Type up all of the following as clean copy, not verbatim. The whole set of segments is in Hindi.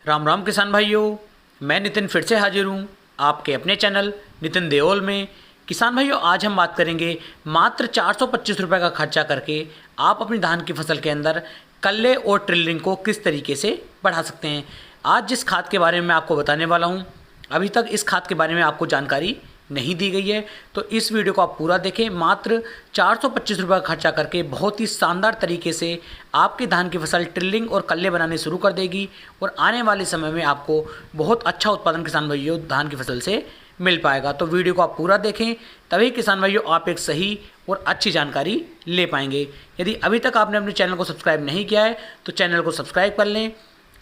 राम राम किसान भाइयों, मैं नितिन फिर से हाजिर हूँ आपके अपने चैनल नितिन देओल में। किसान भाइयों, आज हम बात करेंगे मात्र 425 रुपये का खर्चा करके आप अपनी धान की फसल के अंदर कल्ले और ट्रिलिंग को किस तरीके से बढ़ा सकते हैं। आज जिस खाद के बारे में मैं आपको बताने वाला हूँ, अभी तक इस खाद के बारे में आपको जानकारी नहीं दी गई है, तो इस वीडियो को आप पूरा देखें। मात्र 425 रुपये का खर्चा करके बहुत ही शानदार तरीके से आपकी धान की फसल ट्रिलिंग और कल्ले बनाने शुरू कर देगी और आने वाले समय में आपको बहुत अच्छा उत्पादन किसान भाइयों धान की फसल से मिल पाएगा। तो वीडियो को आप पूरा देखें, तभी किसान भाइयों आप एक सही और अच्छी जानकारी ले पाएंगे। यदि अभी तक आपने अपने चैनल को सब्सक्राइब नहीं किया है तो चैनल को सब्सक्राइब कर लें,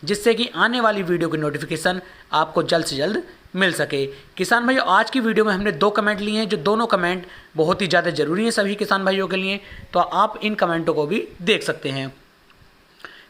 जिससे कि आने वाली वीडियो की नोटिफिकेशन आपको जल्द से जल्द मिल सके। किसान भाइयों, आज की वीडियो में हमने 2 कमेंट लिए हैं, जो दोनों कमेंट बहुत ही ज़्यादा ज़रूरी हैं सभी किसान भाइयों के लिए, तो आप इन कमेंटों को भी देख सकते हैं।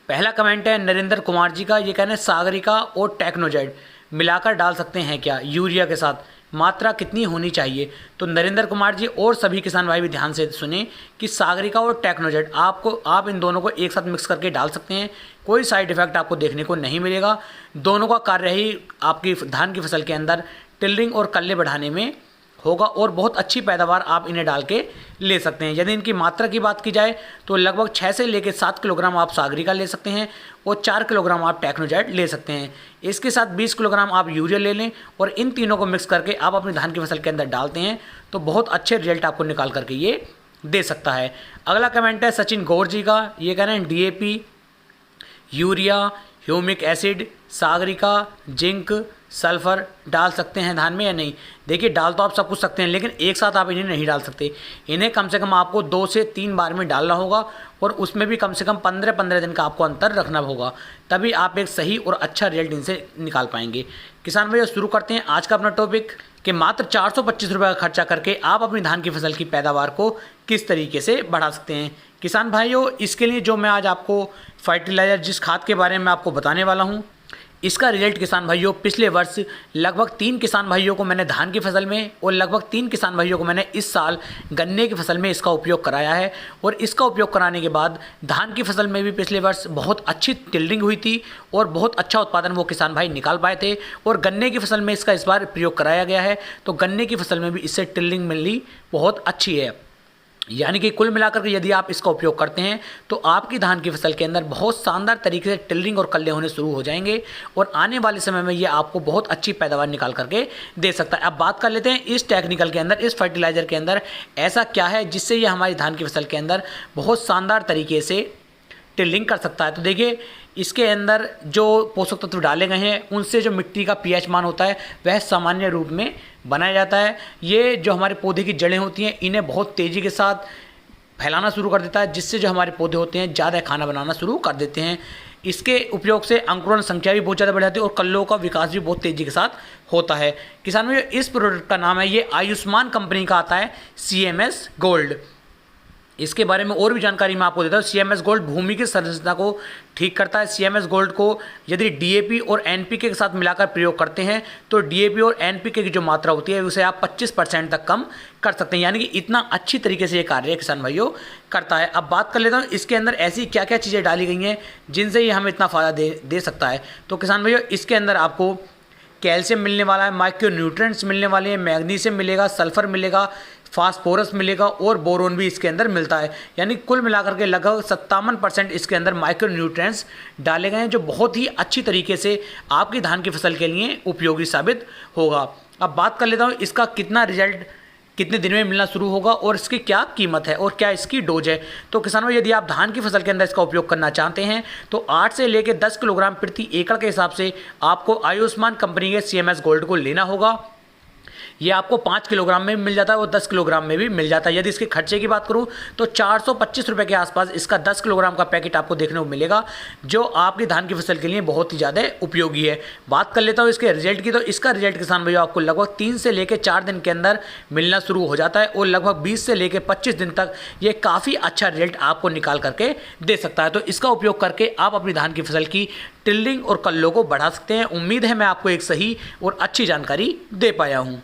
पहला कमेंट है नरेंद्र कुमार जी का। ये कहना है सागरिका और टेक्नोजेड मिलाकर डाल सकते हैं क्या, यूरिया के साथ मात्रा कितनी होनी चाहिए। तो नरेंद्र कुमार जी और सभी किसान भाई भी ध्यान से सुने कि सागरिका और टेक्नोजेड आप इन दोनों को एक साथ मिक्स करके डाल सकते हैं, कोई साइड इफेक्ट आपको देखने को नहीं मिलेगा। दोनों का कार्य ही आपकी धान की फसल के अंदर टिल्लिंग और कल्ले बढ़ाने में होगा और बहुत अच्छी पैदावार आप इन्हें डाल के ले सकते हैं। यदि इनकी मात्रा की बात की जाए तो लगभग 6 से लेकर 7 किलोग्राम आप सागरिका ले सकते हैं और 4 किलोग्राम आप टेक्नोजेड ले सकते हैं। इसके साथ 20 किलोग्राम आप यूरिया ले लें और इन तीनों को मिक्स करके आप अपनी धान की फसल के अंदर डालते हैं तो बहुत अच्छे रिजल्ट आपको निकाल करके ये दे सकता है। अगला कमेंट है सचिन गौर जी का। ये कह रहे हैं DAP, urea, humic acid, Sagarika, zinc, sulphur डाल सकते हैं धान में या नहीं। देखिए, डाल तो आप सब कुछ सकते हैं, लेकिन एक साथ आप इन्हें नहीं डाल सकते। इन्हें कम से कम आपको 2 से 3 बार में डालना होगा और उसमें भी कम से कम 15-15 दिन का आपको अंतर रखना होगा, तभी आप एक सही और अच्छा रिजल्ट इनसे निकाल पाएंगे। किसान भाइयों, शुरू करते हैं आज का अपना टॉपिक कि मात्र 425 रुपये का खर्चा करके आप अपनी धान की फसल की पैदावार को किस तरीके से बढ़ा सकते हैं। किसान भाइयों, इसके लिए जो मैं आज आपको फर्टिलाइज़र जिस खाद के बारे में आपको बताने वाला हूँ, इसका रिजल्ट किसान भाइयों पिछले वर्ष लगभग 3 किसान भाइयों को मैंने धान की फसल में और लगभग 3 किसान भाइयों को मैंने इस साल गन्ने की फसल में इसका उपयोग कराया है। और इसका उपयोग कराने के बाद धान की फसल में भी पिछले वर्ष बहुत अच्छी टिल्डिंग हुई थी और बहुत अच्छा उत्पादन वो किसान भाई निकाल पाए थे। और गन्ने की फसल में इसका इस बार प्रयोग कराया गया है, तो गन्ने की फसल में भी इससे टिल्डिंग मिलनी बहुत अच्छी है। यानी कि कुल मिलाकर के यदि आप इसका उपयोग करते हैं तो आपकी धान की फसल के अंदर बहुत शानदार तरीके से टिल्लिंग और कल्ले होने शुरू हो जाएंगे और आने वाले समय में ये आपको बहुत अच्छी पैदावार निकाल करके दे सकता है। अब बात कर लेते हैं इस टेक्निकल के अंदर, इस फर्टिलाइज़र के अंदर ऐसा क्या है जिससे ये हमारी धान की फसल के अंदर बहुत शानदार तरीके से टिल्लिंग कर सकता है। तो देखिए, इसके अंदर जो पोषक तत्व डाले गए हैं उनसे जो मिट्टी का pH मान होता है वह सामान्य रूप में बनाया जाता है। ये जो हमारे पौधे की जड़ें होती हैं इन्हें बहुत तेज़ी के साथ फैलाना शुरू कर देता है, जिससे जो हमारे पौधे होते हैं ज़्यादा खाना बनाना शुरू कर देते हैं। इसके उपयोग से अंकुरण संख्या भी बहुत ज़्यादा बढ़ जाती है और कल्लों का विकास भी बहुत तेज़ी के साथ होता है। किसान भाइयों, इस प्रोडक्ट का नाम है, ये आयुष्मान कंपनी का आता है CMS गोल्ड। इसके बारे में और भी जानकारी मैं आपको देता हूँ। CMS गोल्ड भूमि की संरचना को ठीक करता है। CMS गोल्ड को यदि DAP और NPK के साथ मिलाकर प्रयोग करते हैं तो DAP और NPK की जो मात्रा होती है उसे आप 25% तक कम कर सकते हैं। यानी कि इतना अच्छी तरीके से ये कार्य किसान भाइयों करता है। अब बात कर लेता हूँ इसके अंदर ऐसी क्या क्या चीज़ें डाली गई हैं जिनसे ये हमें इतना फ़ायदा दे सकता है। तो किसान भाइयों, इसके अंदर आपको कैल्शियम मिलने वाला है, माइक्रो न्यूट्रिएंट्स मिलने वाले हैं, मैग्नीशियम मिलेगा, सल्फर मिलेगा, फास्फोरस मिलेगा और बोरोन भी इसके अंदर मिलता है। यानी कुल मिलाकर के लगभग 57% इसके अंदर माइक्रो न्यूट्रिएंट्स डाले गए हैं, जो बहुत ही अच्छी तरीके से आपकी धान की फसल के लिए उपयोगी साबित होगा। अब बात कर लेता हूँ इसका कितना रिजल्ट कितने दिन में मिलना शुरू होगा और इसकी क्या कीमत है और क्या इसकी डोज है। तो किसानों, यदि आप धान की फसल के अंदर इसका उपयोग करना चाहते हैं तो 8 से लेकर 10 किलोग्राम प्रति एकड़ के हिसाब से आपको आयुष्मान कंपनी के CMS गोल्ड को लेना होगा। ये आपको 5 किलोग्राम में मिल जाता है और 10 किलोग्राम में भी मिल जाता है। यदि इसके खर्चे की बात करूं तो 425 रुपये के आसपास इसका 10 किलोग्राम का पैकेट आपको देखने को मिलेगा, जो आपकी धान की फसल के लिए बहुत ही ज़्यादा उपयोगी है। बात कर लेता हूं इसके रिजल्ट की, तो इसका रिजल्ट किसान भैया आपको लगभग 3 से लेकर 4 दिन के अंदर मिलना शुरू हो जाता है और लगभग 20 से लेकर 25 दिन तक ये काफ़ी अच्छा रिजल्ट आपको निकाल करके दे सकता है। तो इसका उपयोग करके आप अपनी धान की फसल की टिल्लिंग और कल्लों को बढ़ा सकते हैं। उम्मीद है मैं आपको एक सही और अच्छी जानकारी दे पाया हूँ।